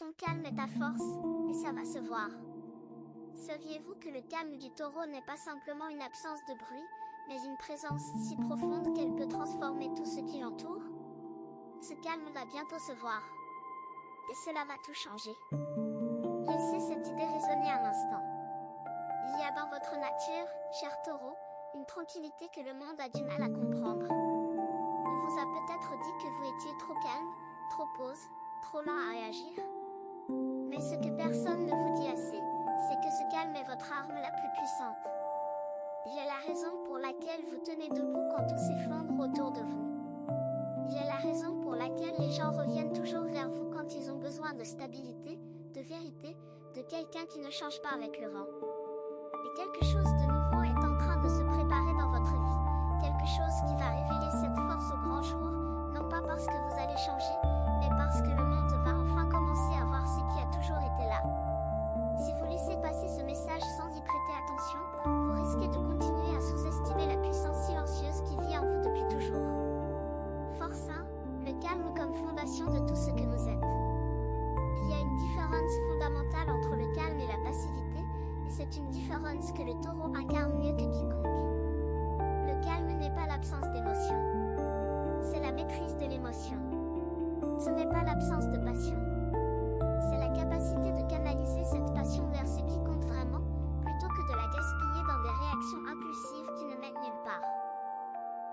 Ton calme est ta force, et ça va se voir. Saviez-vous que le calme du taureau n'est pas simplement une absence de bruit, mais une présence si profonde qu'elle peut transformer tout ce qui l'entoure? Ce calme va bientôt se voir. Et cela va tout changer. Laissez cette idée résonner un instant. Il y a dans votre nature, cher taureau, une tranquillité que le monde a du mal à comprendre. On vous a peut-être dit que vous étiez trop calme, trop pose, trop lent à réagir. Mais ce que personne ne vous dit assez, c'est que ce calme est votre arme la plus puissante. Il est la raison pour laquelle vous tenez debout quand tout s'effondre autour de vous. Il est la raison pour laquelle les gens reviennent toujours vers vous quand ils ont besoin de stabilité, de vérité, de quelqu'un qui ne change pas avec le vent. Et quelque chose de nouveau est en train de se préparer dans votre vie, quelque chose qui va révéler cette force au grand jour, non pas parce que vous allez changer, mais parce que le monde va enfin commencer à voir ce qui a toujours été là. Si vous laissez passer ce message sans y prêter attention, vous risquez de continuer à sous-estimer la puissance silencieuse qui vit en vous depuis toujours. Force 1, le calme comme fondation de tout ce que vous êtes. Il y a une différence fondamentale entre le calme et la passivité, et c'est une différence que le taureau incarne mieux que quiconque. Le calme n'est pas l'absence d'émotion. C'est la maîtrise de l'émotion. Ce n'est pas l'absence de passion. C'est la capacité de canaliser cette passion vers ce qui compte vraiment, plutôt que de la gaspiller dans des réactions impulsives qui ne mènent nulle part.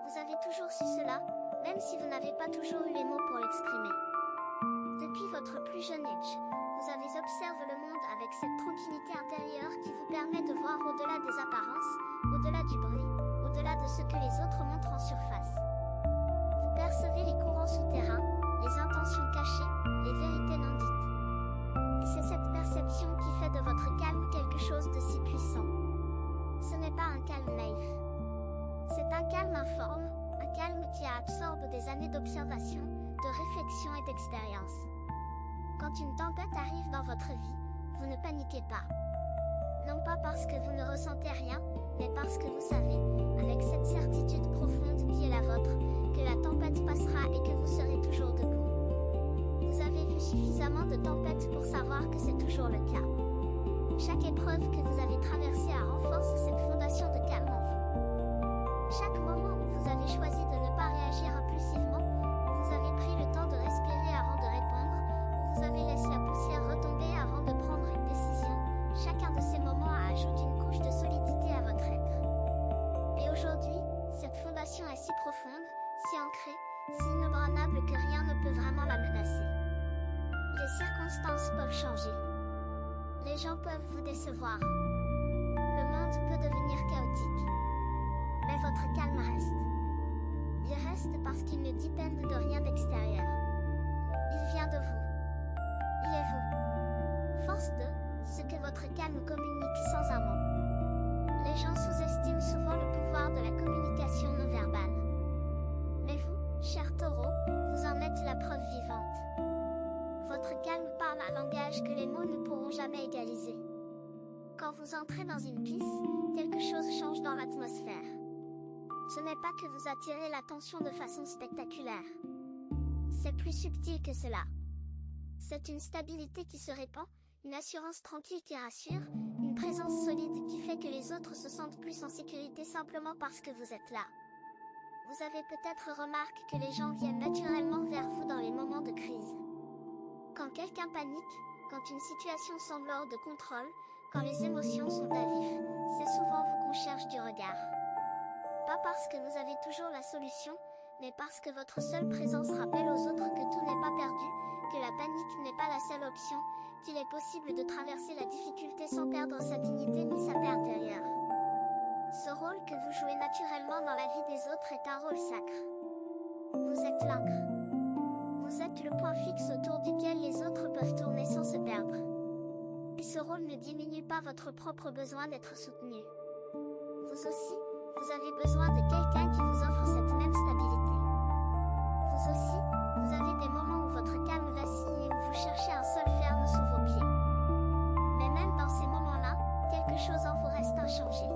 Vous avez toujours su cela, même si vous n'avez pas toujours eu les mots pour l'exprimer. Depuis votre plus jeune âge, vous avez observé le monde avec cette tranquillité intérieure qui vous permet de voir au-delà des apparences, au-delà du bruit, au-delà de ce que les autres montrent en surface. Vous percevez les courants souterrains, les intentions cachées, les vérités non dites. Et c'est cette perception qui fait de votre calme quelque chose de si puissant. Ce n'est pas un calme naïf. C'est un calme informe, un calme qui absorbe des années d'observation, de réflexion et d'expérience. Quand une tempête arrive dans votre vie, vous ne paniquez pas. Non pas parce que vous ne ressentez rien, mais parce que vous savez, avec cette certitude profonde qui est la vôtre, que la tempête passera et que vous serez toujours debout. Vous avez vu suffisamment de tempêtes pour savoir que c'est toujours le cas. Chaque épreuve que vous avez traversée a renforcé cette fondation de calme en vous. Chaque moment où vous avez choisi de ne pas réagir impulsivement, où vous avez pris le temps de respirer avant de répondre, où vous avez laissé la poussière retomber avant de prendre une décision, chacun de ces moments a ajouté une couche de solidité à votre être. Et aujourd'hui, cette fondation est si profonde, si ancrée, si inébranlable que rien ne peut vraiment la menacer. Les circonstances peuvent changer. Les gens peuvent vous décevoir. Le monde peut devenir chaotique. Mais votre calme reste. Il reste parce qu'il ne dépend de rien d'extérieur. Il vient de vous. Il est vous. Force 2, ce que votre calme communique sans un mot. Les gens sous-estiment souvent le pouvoir de la communication non verbale. Mais vous, cher taureau, vous en êtes la preuve vivante. Votre calme parle un langage que les mots ne pourront jamais égaliser. Quand vous entrez dans une pièce, quelque chose change dans l'atmosphère. Ce n'est pas que vous attirez l'attention de façon spectaculaire. C'est plus subtil que cela. C'est une stabilité qui se répand, une assurance tranquille qui rassure, une présence solide qui fait que les autres se sentent plus en sécurité simplement parce que vous êtes là. Vous avez peut-être remarqué que les gens viennent naturellement vers vous dans les moments de crise. Quand quelqu'un panique, quand une situation semble hors de contrôle, quand les émotions sont à vif, c'est souvent vous qu'on cherche du regard. Pas parce que vous avez toujours la solution, mais parce que votre seule présence rappelle aux autres que tout n'est pas perdu, que la panique n'est pas la seule option, qu'il est possible de traverser la difficulté sans perdre sa dignité ni sa paix intérieure. Ce rôle que vous jouez naturellement dans la vie des autres est un rôle sacre. Vous êtes l'ancre. Vous êtes le point fixe autour duquel les autres peuvent tourner sans se perdre. Et ce rôle ne diminue pas votre propre besoin d'être soutenu. Vous aussi, vous avez besoin de quelqu'un qui vous offre cette même stabilité. Vous aussi, vous avez des moments où votre calme vacille et où vous cherchez un sol ferme sous vos pieds. Mais même dans ces moments-là, quelque chose en vous reste inchangé.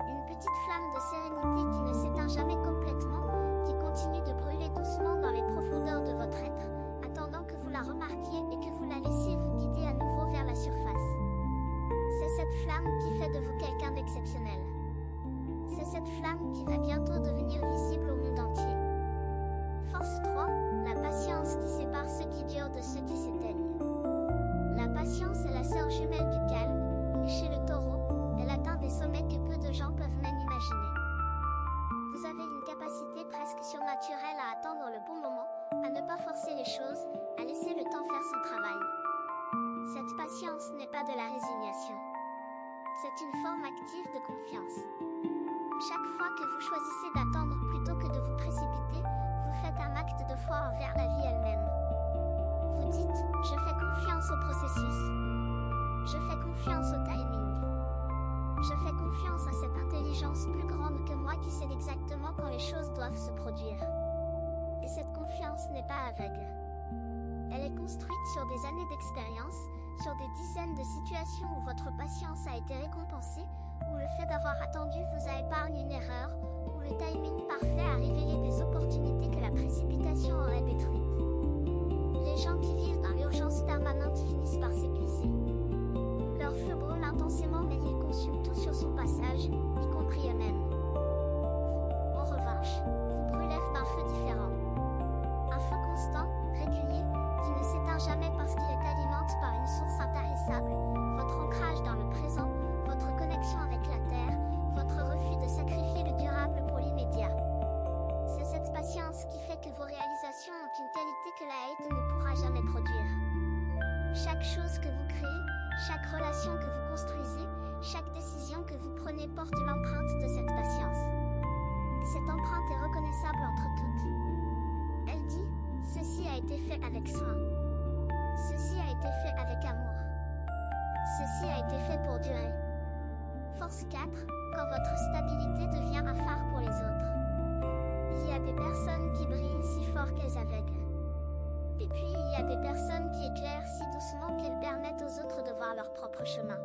Une petite flamme de sérénité qui ne s'éteint jamais complètement, qui continue de brûler doucement dans les profondeurs de votre être, attendant que vous la remarquiez et que vous la laissiez pas de la résignation. C'est une forme active de confiance. Chaque fois que vous choisissez d'attendre plutôt que de vous précipiter, vous faites un acte de foi envers la vie elle-même. Vous dites, je fais confiance au processus. Je fais confiance au timing. Je fais confiance à cette intelligence plus grande que moi qui sait exactement quand les choses doivent se produire. Et cette confiance n'est pas aveugle. Elle est construite sur des années d'expérience, sur des dizaines de situations où votre patience a été récompensée, où le fait d'avoir attendu vous a épargné une erreur, où le timing parfait a révélé des opportunités que la précipitation aurait détruites. Les gens qui vivent dans l'urgence permanente finissent par s'épuiser. Leur feu brûle intensément mais ils consument tout sur son passage, y compris eux-mêmes. Vous, en revanche, vous brûlez d'un feu différent. Un feu constant, régulier, qui ne s'éteint jamais parce qu'il est alimenté par une source intarissable, votre ancrage dans le présent, votre connexion avec la terre, votre refus de sacrifier le durable pour l'immédiat. C'est cette patience qui fait que vos réalisations ont une qualité que la hate ne pourra jamais produire. Chaque chose que vous créez, chaque relation que vous construisez, chaque décision que vous prenez porte l'empreinte de cette patience. Cette empreinte est reconnaissable entre toutes. Elle dit, ceci a été fait avec soin. Ceci a été fait avec amour. Ceci a été fait pour durer. Force 4, quand votre stabilité devient un phare pour les autres. Il y a des personnes qui brillent si fort qu'elles aveuglent. Et puis il y a des personnes qui éclairent si doucement qu'elles permettent aux autres de voir leur propre chemin.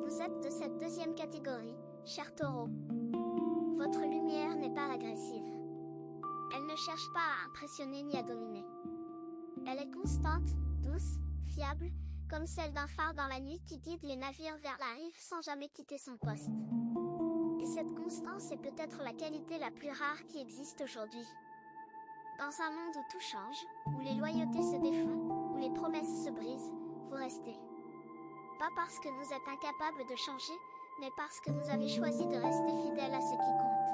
Vous êtes de cette deuxième catégorie, cher taureau. Votre lumière n'est pas agressive. Elle ne cherche pas à impressionner ni à dominer. Elle est constante, douce, fiable, comme celle d'un phare dans la nuit qui guide les navires vers la rive sans jamais quitter son poste. Et cette constance est peut-être la qualité la plus rare qui existe aujourd'hui. Dans un monde où tout change, où les loyautés se défont, où les promesses se brisent, vous restez. Pas parce que vous êtes incapable de changer, mais parce que vous avez choisi de rester fidèle à ce qui compte.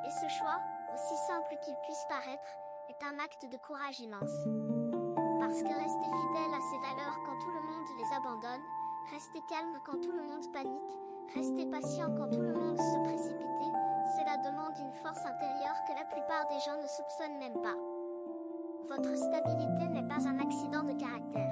Et ce choix, aussi simple qu'il puisse paraître, est un acte de courage immense. Parce que rester fidèle à ses valeurs quand tout le monde les abandonne, rester calme quand tout le monde panique, rester patient quand tout le monde se précipite, cela demande une force intérieure que la plupart des gens ne soupçonnent même pas. Votre stabilité n'est pas un accident de caractère.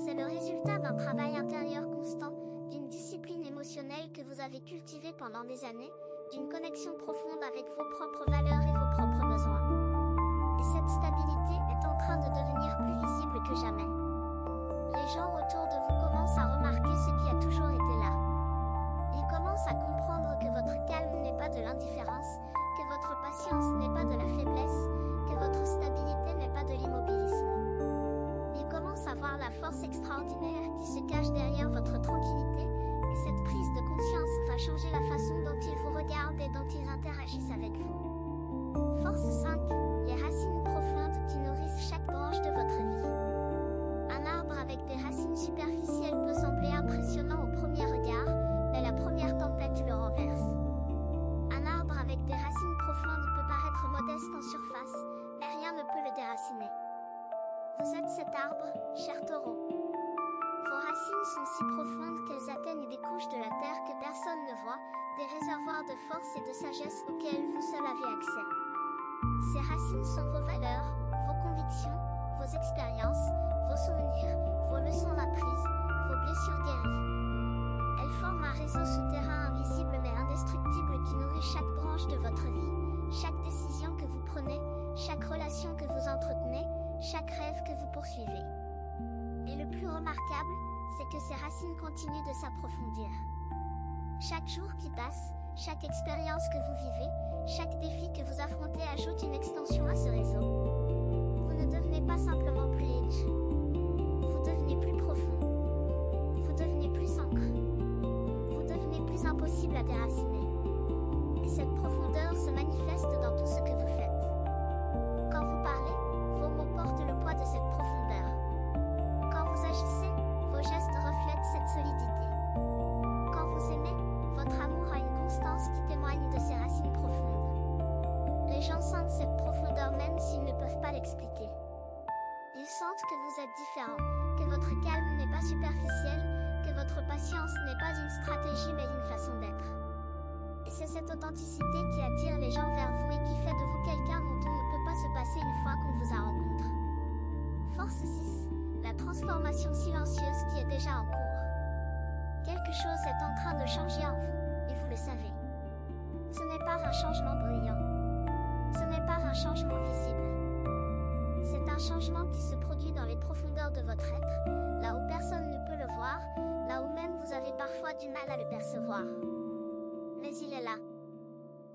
C'est le résultat d'un travail intérieur constant, d'une discipline émotionnelle que vous avez cultivée pendant des années, d'une connexion profonde avec vos propres valeurs et vos propres besoins. Et cette stabilité est en train de devenir plus visible que jamais. Les gens autour de vous commencent à remarquer ce qui a toujours été là. Ils commencent à comprendre que votre calme n'est pas de l'indifférence, que votre patience n'est pas de la faiblesse, que votre stabilité n'est pas de l'immobilisme. Ils commencent à voir la force extraordinaire qui se cache derrière votre tranquillité, et cette prise de conscience va changer la façon dont ils vous regardent et dont ils interagissent avec vous. Force 5, les racines profondes qui nourrissent chaque branche de votre vie. Un arbre avec des racines superficielles peut sembler impressionnant au premier regard, mais la première tempête le renverse. Un arbre avec des racines profondes peut paraître modeste en surface, mais rien ne peut le déraciner. Vous êtes cet arbre, cher taureau. Vos racines sont si profondes qu'elles atteignent des couches de la terre que personne ne voit, des réservoirs de force et de sagesse auxquels vous seul avez accès. Ces racines sont vos valeurs, vos convictions, vos expériences, vos souvenirs, vos leçons apprises, vos blessures guéries. Elles forment un réseau souterrain invisible mais indestructible qui nourrit chaque branche de votre vie, chaque décision que vous prenez, chaque relation que vous entretenez, chaque rêve que vous poursuivez. Et le plus remarquable, c'est que ces racines continuent de s'approfondir. Chaque jour qui passe, chaque expérience que vous vivez, chaque défi que vous affrontez ajoute une extension à ce réseau. Vous ne devenez pas simplement plus riche. Vous devenez plus profond. Vous devenez plus ancre. Vous devenez plus impossible à déraciner. Et cette profondeur se manifeste dans tout ce que vous faites. Quand vous parlez, vos mots portent le poids de cette profondeur. Quand vous agissez, vos gestes reflètent cette solidité. Quand vous aimez, votre amour a une constance qui témoigne de ses racines profondes. Les gens sentent cette profondeur même s'ils ne peuvent pas l'expliquer. Ils sentent que vous êtes différent, que votre calme n'est pas superficiel, que votre patience n'est pas une stratégie mais une façon d'être. Et c'est cette authenticité qui attire les gens vers vous et qui fait de vous quelqu'un dont on ne peut pas se passer une fois qu'on vous a rencontré. Force 6. La transformation silencieuse qui est déjà en cours. Quelque chose est en train de changer en vous, et vous le savez. Ce n'est pas un changement brillant. Ce n'est pas un changement visible. C'est un changement qui se produit dans les profondeurs de votre être, là où personne ne peut le voir, là où même vous avez parfois du mal à le percevoir. Mais il est là.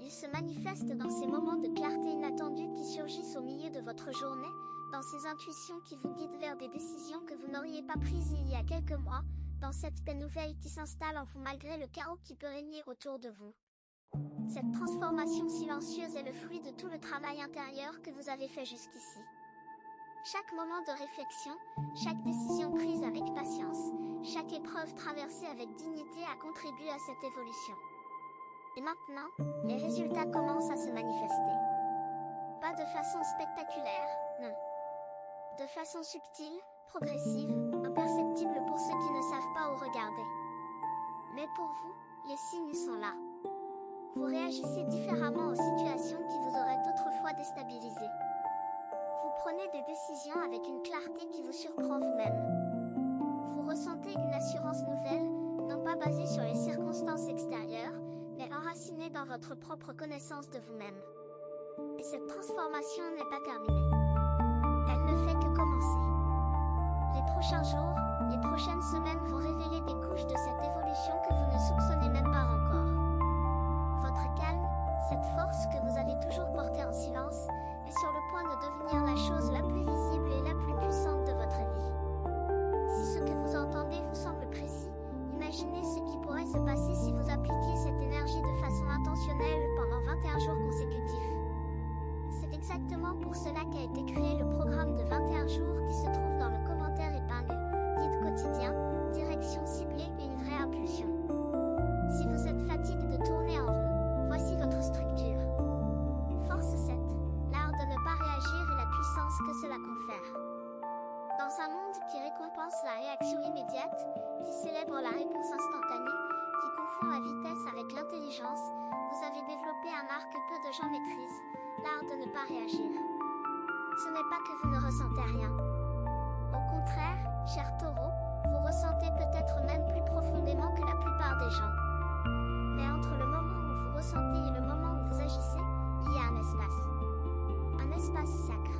Il se manifeste dans ces moments de clarté inattendue qui surgissent au milieu de votre journée, dans ces intuitions qui vous guident vers des décisions que vous n'auriez pas prises il y a quelques mois, dans cette paix nouvelle qui s'installe en vous malgré le chaos qui peut régner autour de vous. Cette transformation silencieuse est le fruit de tout le travail intérieur que vous avez fait jusqu'ici. Chaque moment de réflexion, chaque décision prise avec patience, chaque épreuve traversée avec dignité a contribué à cette évolution. Et maintenant, les résultats commencent à se manifester. Pas de façon spectaculaire, non. De façon subtile, progressive, imperceptible pour ceux qui ne savent pas où regarder. Mais pour vous, les signes sont là. Vous réagissez différemment aux situations qui vous auraient autrefois déstabilisé. Vous prenez des décisions avec une clarté qui vous surprend vous-même. Vous ressentez une assurance nouvelle, non pas basée sur les circonstances extérieures, mais enracinée dans votre propre connaissance de vous-même. Et cette transformation n'est pas terminée. Elle ne fait que commencer. Les prochains jours, les prochaines semaines vont révéler des couches de cette évolution que vous ne soupçonnez même pas encore. Votre calme, cette force que vous avez toujours portée en silence, est sur le point de devenir la chose la plus visible et la plus puissante de votre vie. Si ce que vous entendez vous semble précis, imaginez ce qui pourrait se passer si vous appliquiez cette énergie de façon intentionnelle pendant 21 jours consécutifs. C'est exactement pour cela qu'a été créé le programme de 21 jours qui se trouve dans le commentaire épingle, guide quotidien, direction ciblée et une vraie impulsion. Si vous êtes fatigué de tourner en rond, voici votre structure. Force 7, l'art de ne pas réagir et la puissance que cela confère. Dans un monde qui récompense la réaction immédiate, qui célèbre la réponse instantanée, qui confond la vitesse avec l'intelligence, vous avez développé un art que peu de gens maîtrisent, l'art de ne pas réagir. Ce n'est pas que vous ne ressentez rien. Au contraire, cher Taureau, vous ressentez peut-être même plus profondément que la plupart des gens. Mais entre le moment où vous ressentez et le moment où vous agissez, il y a un espace. Un espace sacre.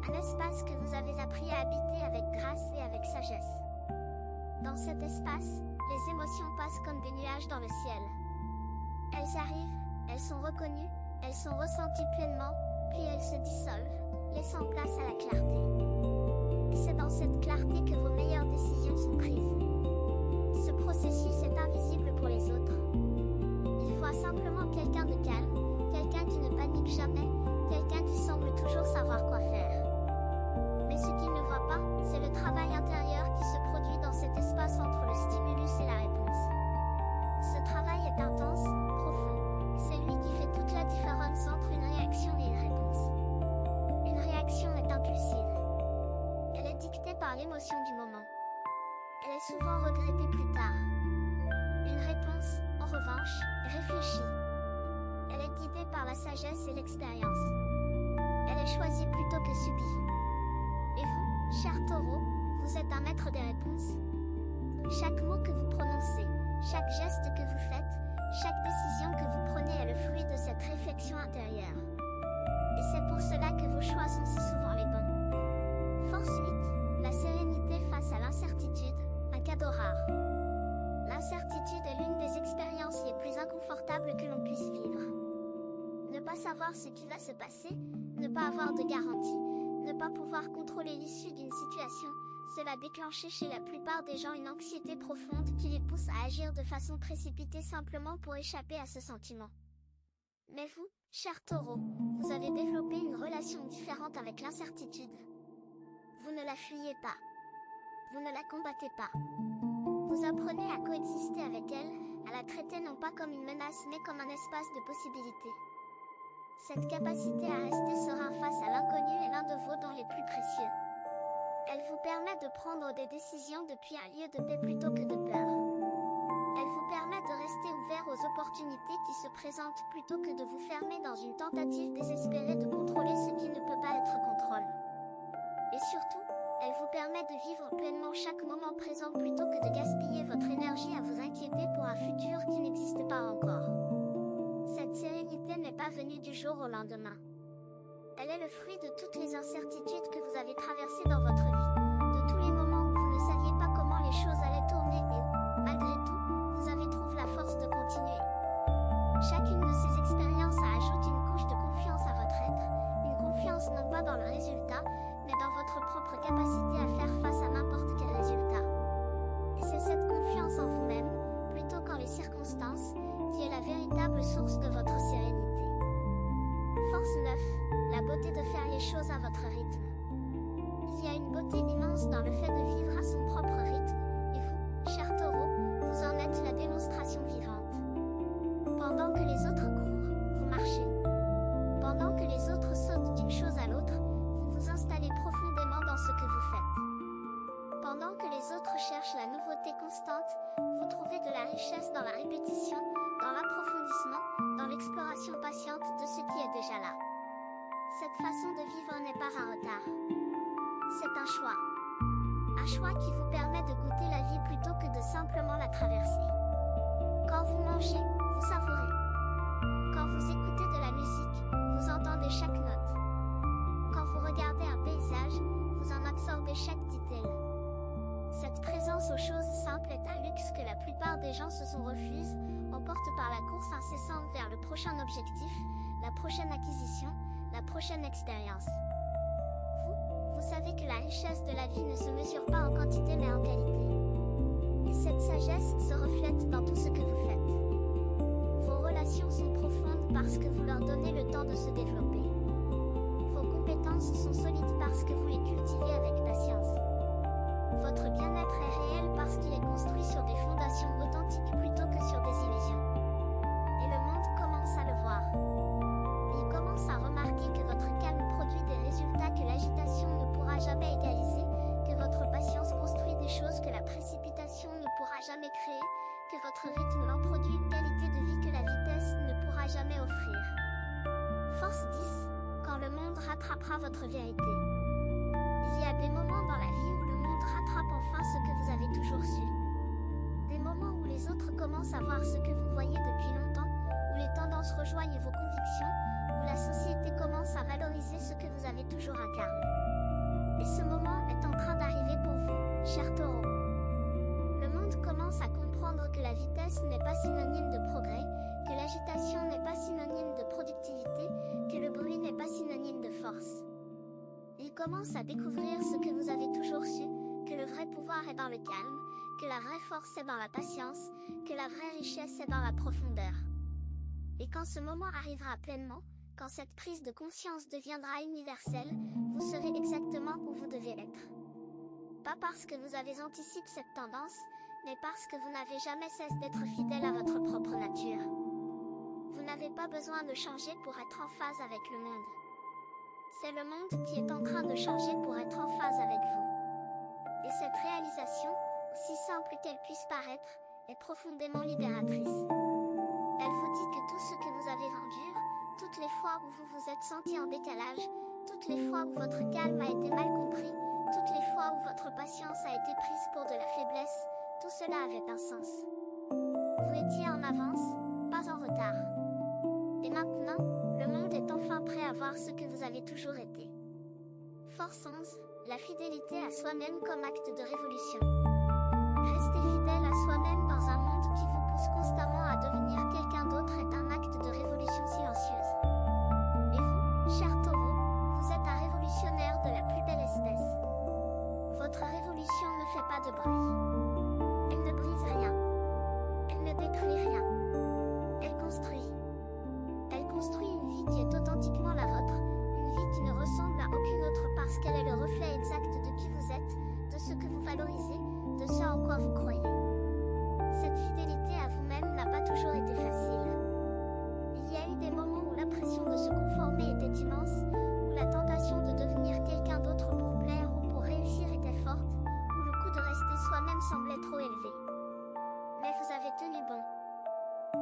Un espace que vous avez appris à habiter avec grâce et avec sagesse. Dans cet espace, les émotions passent comme des nuages dans le ciel. Elles arrivent, elles sont reconnues, elles sont ressenties pleinement, puis elles se dissolvent, laissant place à la clarté. Et c'est dans cette clarté que vos meilleures décisions sont prises. Ce processus est invisible pour les autres. Ils voient simplement quelqu'un de calme, quelqu'un qui ne panique jamais, quelqu'un qui semble toujours savoir quoi faire. Mais ce qu'ils ne voient pas, c'est le travail intérieur qui se produit dans cet espace entre le stimulus et la réponse. Ce travail est intense, profond, c'est lui qui fait toute la différence entre une réaction et une réponse. Une réaction est impulsive. Elle est dictée par l'émotion du moment. Elle est souvent regrettée plus tard. Une réponse, en revanche, est réfléchie. Elle est guidée par la sagesse et l'expérience. Elle est choisie plutôt que subie. Et vous, cher Taureau, vous êtes un maître des réponses. Chaque mot que vous prononcez, chaque geste que vous faites, chaque décision que vous prenez est le fruit de cette réflexion intérieure. Et c'est pour cela que vos choix sont si souvent les bons. Force 8, la sérénité face à l'incertitude, un cadeau rare. L'incertitude est l'une des expériences les plus inconfortables que l'on puisse vivre. Ne pas savoir ce qui va se passer, ne pas avoir de garantie, ne pas pouvoir contrôler l'issue d'une situation, cela déclenche chez la plupart des gens une anxiété profonde qui les pousse à agir de façon précipitée simplement pour échapper à ce sentiment. Mais vous, cher Taureau, vous avez développé une relation différente avec l'incertitude. Vous ne la fuyez pas. Vous ne la combattez pas. Vous apprenez à coexister avec elle, à la traiter non pas comme une menace mais comme un espace de possibilités. Cette capacité à rester serein face à l'inconnu est l'un de vos dons les plus précieux. Elle vous permet de prendre des décisions depuis un lieu de paix plutôt que de peur. Elle vous permet de rester ouvert aux opportunités qui se présentent plutôt que de vous fermer dans une tentative désespérée de contrôler ce qui ne peut pas être contrôlé. Et surtout, elle vous permet de vivre pleinement chaque moment présent plutôt que de gaspiller votre énergie à vous inquiéter pour un futur qui n'existe pas encore. Cette sérénité n'est pas venue du jour au lendemain. Elle est le fruit de toutes les incertitudes que vous avez traversées dans votre vie, de tous les moments où vous ne saviez pas comment les choses allaient tourner et où, malgré tout, vous avez trouvé la force de continuer. Chacune de ces expériences ajoute une couche de confiance à votre être, une confiance non pas dans le résultat, mais dans votre propre capacité à faire face à n'importe quel résultat. Et c'est cette confiance en vous-même, plutôt qu'en les circonstances, qui est la véritable source de votre sérénité. Force 9. La beauté de faire les choses à votre rythme. Il y a une beauté immense dans le fait de vivre à son propre rythme, et vous, cher Taureau, vous en êtes la démonstration vivante. Pendant que les autres courent, vous marchez. Pendant que les autres sautent d'une chose à l'autre, vous vous installez profondément dans ce que vous faites. Pendant que les autres cherchent la nouveauté constante, vous trouvez de la richesse dans la répétition, dans l'approfondissement, dans l'exploration patiente de ce qui est déjà là. Cette façon de vivre n'est pas un retard. C'est un choix. Un choix qui vous permet de goûter la vie plutôt que de simplement la traverser. Quand vous mangez, vous savourez. Quand vous écoutez de la musique, vous entendez chaque note. Quand vous regardez un paysage, vous en absorbez chaque détail. Cette présence aux choses simples est un luxe que la plupart des gens se sont refusés, emportés par la course incessante vers le prochain objectif, la prochaine acquisition, la prochaine expérience. Vous savez que la richesse de la vie ne se mesure pas en quantité mais en qualité. Et cette sagesse se reflète dans tout ce que vous faites. Vos relations sont profondes parce que vous leur donnez le temps de se développer. Vos compétences sont solides parce que vous les cultivez avec patience. Votre bien-être est réel parce qu'il est construit sur des fondations authentiques plutôt que sur des illusions. Et le monde commence à le voir. Il commence à remarquer que votre calme produit des résultats que l'agitation ne pourra jamais égaliser, que votre patience construit des choses que la précipitation ne pourra jamais créer, que votre rythme en produit une qualité de vie que la vitesse ne pourra jamais offrir. Force 10. Quand le monde rattrapera votre vérité. Il y a des moments dans la vie où le monde rattrape enfin ce que vous avez toujours su. Des moments où les autres commencent à voir ce que vous voyez depuis longtemps, où les tendances rejoignent vos convictions, où la société commence à valoriser ce que vous avez toujours incarné. Et ce moment est en train d'arriver pour vous, cher Taureau. Le monde commence à comprendre que la vitesse n'est pas synonyme de progrès, que l'agitation n'est pas synonyme de productivité, que le bruit n'est pas synonyme de force. Il commence à découvrir ce que vous avez toujours su, que le vrai pouvoir est dans le calme, que la vraie force est dans la patience, que la vraie richesse est dans la profondeur. Et quand ce moment arrivera pleinement, quand cette prise de conscience deviendra universelle, vous serez exactement où vous devez être. Pas parce que vous avez anticipé cette tendance, mais parce que vous n'avez jamais cessé d'être fidèle à votre propre nature. Vous n'avez pas besoin de changer pour être en phase avec le monde. C'est le monde qui est en train de changer pour être en phase avec vous. Et cette réalisation, aussi simple qu'elle puisse paraître, est profondément libératrice. Elle vous dit que tout ce que vous avez vendu, toutes les fois où vous vous êtes senti en décalage, toutes les fois où votre calme a été mal compris, toutes les fois où votre patience a été prise pour de la faiblesse, tout cela avait un sens. Vous étiez en avance, pas en retard. Et maintenant, le monde est enfin prêt à voir ce que vous avez toujours été. Force 11, la fidélité à soi-même comme acte de révolution. Rester fidèle à soi-même dans un monde qui vous pousse constamment à devenir quelqu'un d'autre est un acte de révolution silencieuse. Et vous, cher Taureau, vous êtes un révolutionnaire de la plus belle espèce. Votre révolution ne fait pas de bruit. Elle ne brise rien. Elle ne détruit rien. Elle construit. Elle construit une vie qui est authentiquement la vôtre, une vie qui ne ressemble à aucune autre parce qu'elle est le reflet exact de qui vous êtes, de ce que vous valorisez, de ce en quoi vous croyez. Cette fidélité à vous-même n'a pas toujours été facile. Il y a eu des moments où la pression de se conformer était immense, où la tentation de devenir quelqu'un d'autre pour plaire ou pour réussir semblait trop élevé. Mais vous avez tenu bon.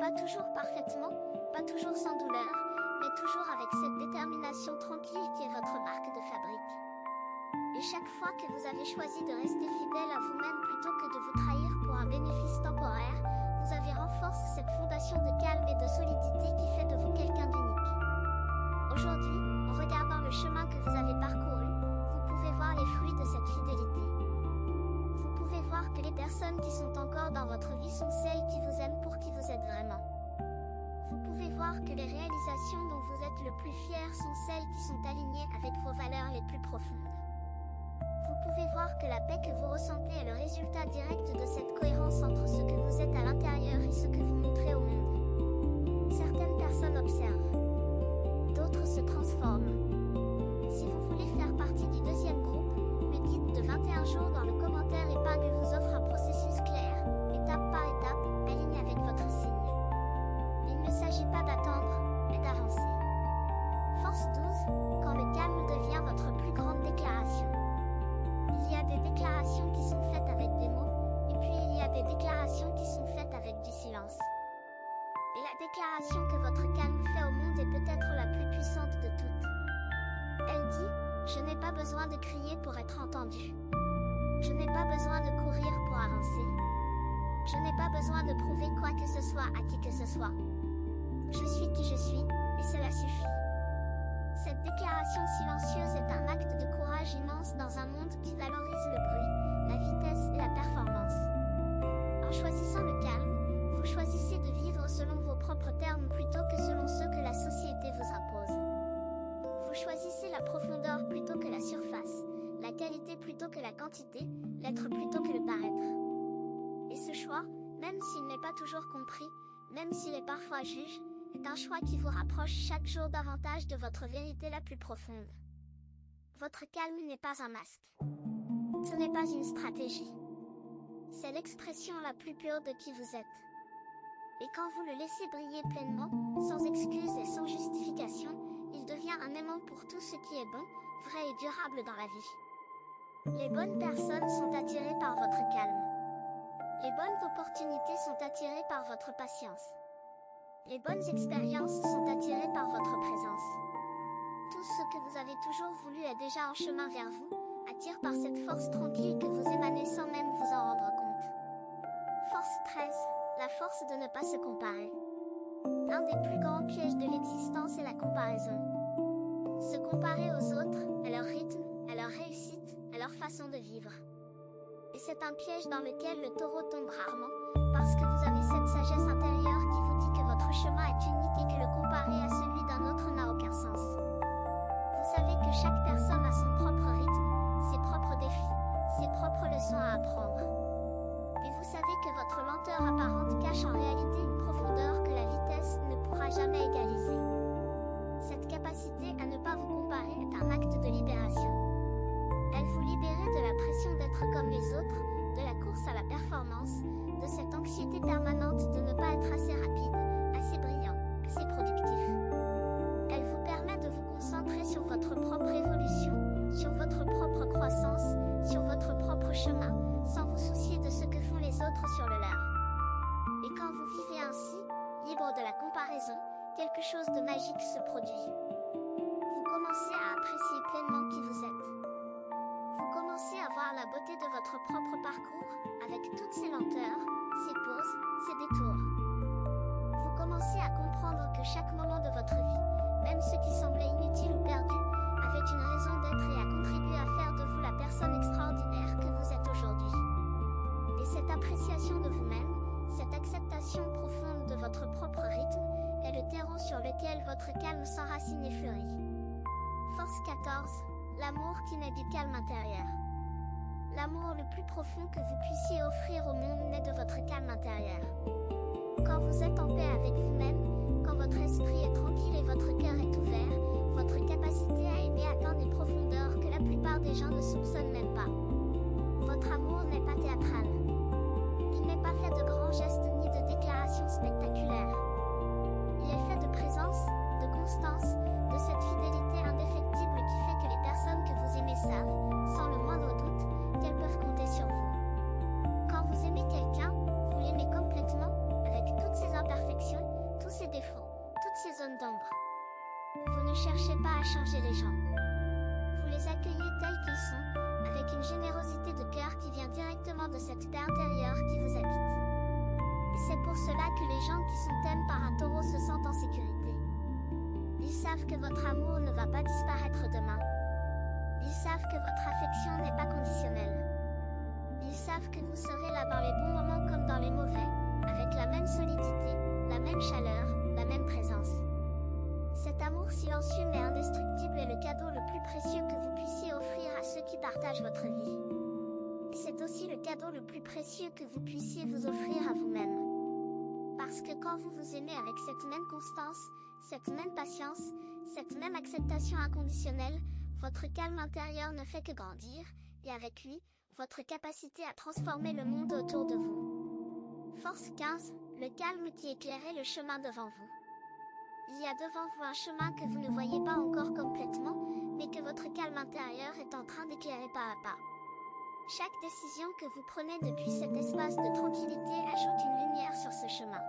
Pas toujours parfaitement, pas toujours sans douleur, mais toujours avec cette détermination tranquille qui est votre marque de fabrique. Et chaque fois que vous avez choisi de rester fidèle à vous-même plutôt que de vous trahir pour un bénéfice temporaire, vous avez renforcé cette fondation de calme et de solidité qui fait de vous quelqu'un d'unique. Aujourd'hui, en regardant le chemin que vous avez parcouru, vous pouvez voir les fruits de cette fidélité. Vous pouvez voir que les personnes qui sont encore dans votre vie sont celles qui vous aiment pour qui vous êtes vraiment. Vous pouvez voir que les réalisations dont vous êtes le plus fier sont celles qui sont alignées avec vos valeurs les plus profondes. Vous pouvez voir que la paix que vous ressentez est le résultat direct de cette cohérence entre ce que vous êtes à l'intérieur et ce que vous montrez au monde. Certaines personnes observent, d'autres se transforment. Si vous voulez faire partie du deuxième groupe, le guide de 21 jours dans le commentaire épingle vous offre un processus clair, étape par étape, aligné avec votre signe. Il ne s'agit pas d'attendre, mais d'avancer. Force 12, quand le calme devient votre plus grande déclaration. Il y a des déclarations qui sont faites avec des mots, et puis il y a des déclarations qui sont faites avec du silence. Et la déclaration que votre calme fait au monde est peut-être la plus puissante de toutes. Elle dit, je n'ai pas besoin de crier pour être entendu. Je n'ai pas besoin de courir pour avancer. Je n'ai pas besoin de prouver quoi que ce soit à qui que ce soit. Je suis qui je suis, et cela suffit. Cette déclaration silencieuse est un acte de courage immense dans un monde qui valorise le bruit, la vitesse et la performance. En choisissant le calme, vous choisissez de vivre selon vos propres termes plutôt que selon ceux que la société vous impose. Vous choisissez la profondeur plutôt que la surface, la qualité plutôt que la quantité, l'être plutôt que le paraître. Et ce choix, même s'il n'est pas toujours compris, même s'il est parfois jugé, est un choix qui vous rapproche chaque jour davantage de votre vérité la plus profonde. Votre calme n'est pas un masque. Ce n'est pas une stratégie. C'est l'expression la plus pure de qui vous êtes. Et quand vous le laissez briller pleinement, sans excuses et sans justification, il devient un aimant pour tout ce qui est bon, vrai et durable dans la vie. Les bonnes personnes sont attirées par votre calme. Les bonnes opportunités sont attirées par votre patience. Les bonnes expériences sont attirées par votre présence. Tout ce que vous avez toujours voulu est déjà en chemin vers vous, attire par cette force tranquille que vous émanez sans même vous en rendre compte. Force 13, la force de ne pas se comparer. L'un des plus grands pièges de l'existence est la comparaison. Se comparer aux autres, à leur rythme, à leur réussite, à leur façon de vivre. Et c'est un piège dans lequel le taureau tombe rarement, parce que vous avez cette sagesse intérieure qui vous dit que votre chemin est unique et que le comparer à celui d'un autre n'a aucun sens. Vous savez que chaque personne a son propre rythme, ses propres défis, ses propres leçons à apprendre. Et vous savez que votre lenteur apparente cache en réalité une profondeur que la vitesse ne pourra jamais égaliser. Cette capacité à ne pas vous comparer est un acte de libération. Elle vous libère de la pression d'être comme les autres, de la course à la performance, de cette anxiété permanente de ne pas être assez rapide, assez brillant, assez productif. Elle vous permet de vous concentrer sur votre propre évolution, sur votre propre croissance, sur votre propre chemin, sans vous soucier de ce que font les autres sur le leur. Et quand vous vivez ainsi, libre de la comparaison, quelque chose de magique se produit. Vous commencez à apprécier pleinement qui vous êtes. Vous commencez à voir la beauté de votre propre parcours, avec toutes ses lenteurs, ses pauses, ses détours. Vous commencez à comprendre que chaque moment de votre vie, même ceux qui semblaient inutiles ou perdus, avait une raison d'être et a contribué à faire de vous la personne extraordinaire que vous êtes aujourd'hui. Et cette appréciation de vous-même, cette acceptation profonde de votre propre rythme, est le terreau sur lequel votre calme s'enracine et fleurit. Force 14, l'amour qui naît du calme intérieur. L'amour le plus profond que vous puissiez offrir au monde naît de votre calme intérieur. Quand vous êtes en paix avec vous-même, quand votre esprit est tranquille et votre cœur est ouvert, votre capacité à aimer atteint des profondeurs que la plupart des gens ne soupçonnent même pas. Votre amour n'est pas théâtral. Il n'est pas fait de grands gestes ni de déclarations spectaculaires. Il est fait de présence, de constance, de cette fidélité indéfectible qui fait que les personnes que vous aimez savent, sans le moindre doute, qu'elles peuvent compter sur vous. Quand défauts, toutes ces zones d'ombre. Vous ne cherchez pas à changer les gens. Vous les accueillez tels qu'ils sont, avec une générosité de cœur qui vient directement de cette paix intérieure qui vous habite. Et c'est pour cela que les gens qui sont aimés par un taureau se sentent en sécurité. Ils savent que votre amour ne va pas disparaître demain. Ils savent que votre affection n'est pas conditionnelle. Ils savent que vous serez là dans les bons moments comme dans les mauvais, avec la même solidité, la même chaleur, la même présence. Cet amour silencieux mais indestructible est le cadeau le plus précieux que vous puissiez offrir à ceux qui partagent votre vie. C'est aussi le cadeau le plus précieux que vous puissiez vous offrir à vous-même. Parce que quand vous vous aimez avec cette même constance, cette même patience, cette même acceptation inconditionnelle, votre calme intérieur ne fait que grandir, et avec lui, votre capacité à transformer le monde autour de vous. Force 15, le calme qui éclairait le chemin devant vous. Il y a devant vous un chemin que vous ne voyez pas encore complètement, mais que votre calme intérieur est en train d'éclairer pas à pas. Chaque décision que vous prenez depuis cet espace de tranquillité ajoute une lumière sur ce chemin.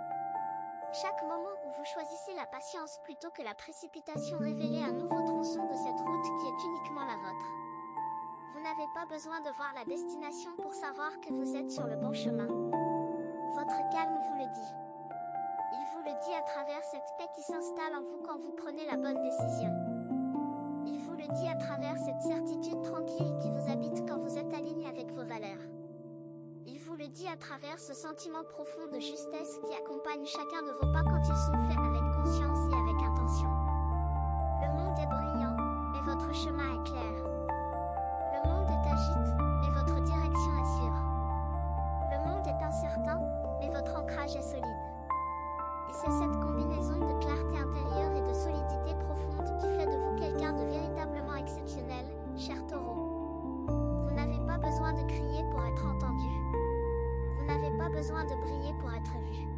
Chaque moment où vous choisissez la patience plutôt que la précipitation révèle un nouveau tronçon de cette route qui est uniquement la vôtre. Vous n'avez pas besoin de voir la destination pour savoir que vous êtes sur le bon chemin. Votre calme vous le dit. Il vous le dit à travers cette paix qui s'installe en vous quand vous prenez la bonne décision. Il vous le dit à travers cette certitude tranquille qui vous habite quand vous êtes aligné avec vos valeurs. Il vous le dit à travers ce sentiment profond de justesse qui accompagne chacun de vos pas quand ils sont faits avec conscience et avec intention. Le monde est brillant, mais votre chemin est clair. Le monde est agite, mais votre direction est sûre. Le monde est incertain, mais votre ancrage est solide. Et c'est cette combinaison de clarté intérieure et de solidité profonde qui fait de vous quelqu'un de véritablement exceptionnel, cher taureau. Vous n'avez pas besoin de crier pour être entendu. Vous n'avez pas besoin de briller pour être vu.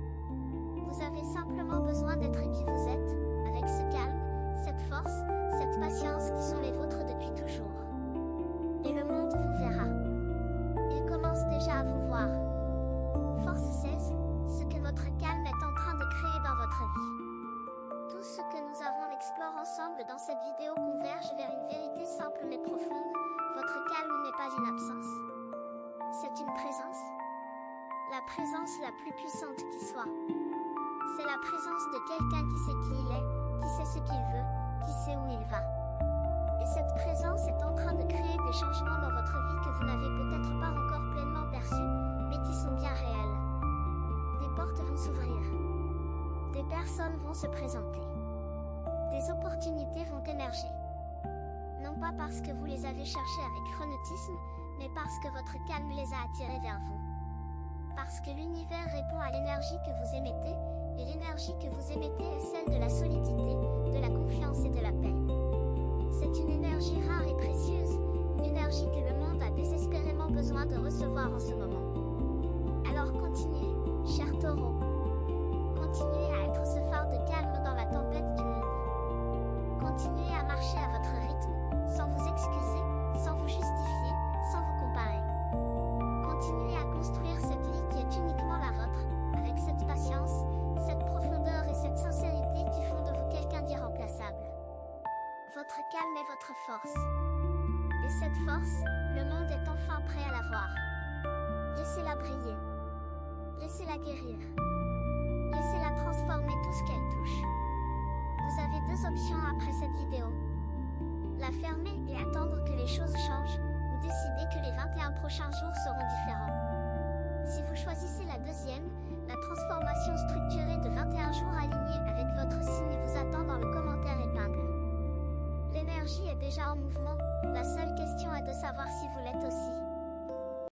Vous avez simplement besoin d'être qui vous êtes, avec ce calme, cette force, cette patience qui sont les vôtres depuis toujours. Et le monde vous verra. Il commence déjà à vous voir. Force 16, ce que votre calme est en train de créer dans votre vie. Tout ce que nous avons exploré ensemble dans cette vidéo converge vers une vérité simple mais profonde. Votre calme n'est pas une absence. C'est une présence. La présence la plus puissante qui soit. C'est la présence de quelqu'un qui sait qui il est, qui sait ce qu'il veut, qui sait où il va. Et cette présence est en train de créer des changements dans votre vie que vous n'avez peut-être pas encore pleinement perçus, mais qui sont bien réels. Des portes vont s'ouvrir. Des personnes vont se présenter. Des opportunités vont émerger. Non pas parce que vous les avez cherchées avec frénétisme, mais parce que votre calme les a attirées vers vous. Parce que l'univers répond à l'énergie que vous émettez, et l'énergie que vous émettez est celle de la solidité, de la confiance et de la paix. C'est une énergie rare et précieuse, une énergie que le monde a désespérément besoin de recevoir en ce moment. Alors continuez, cher taureau. Continuez à être ce phare de calme dans la tempête du monde. Continuez à marcher à votre rythme, sans vous excuser, sans vous justifier, sans vous comparer. Continuez à construire cette vie qui est uniquement la vôtre, avec cette patience, cette profondeur et cette sincérité qui font de vous quelqu'un d'irremplaçable. Votre calme est votre force. Et cette force, le monde est enfin prêt à la voir. Laissez-la briller. Laissez-la guérir. Laissez-la transformer tout ce qu'elle touche. Vous avez deux options après cette vidéo. La fermer et attendre que les choses changent, ou décider que les 21 prochains jours seront différents. Si vous choisissez la deuxième, la transformation structurée de 21 jours alignés avec votre signe vous attend dans le commentaire épingle. L'énergie est déjà en mouvement, la seule question est de savoir si vous l'êtes aussi.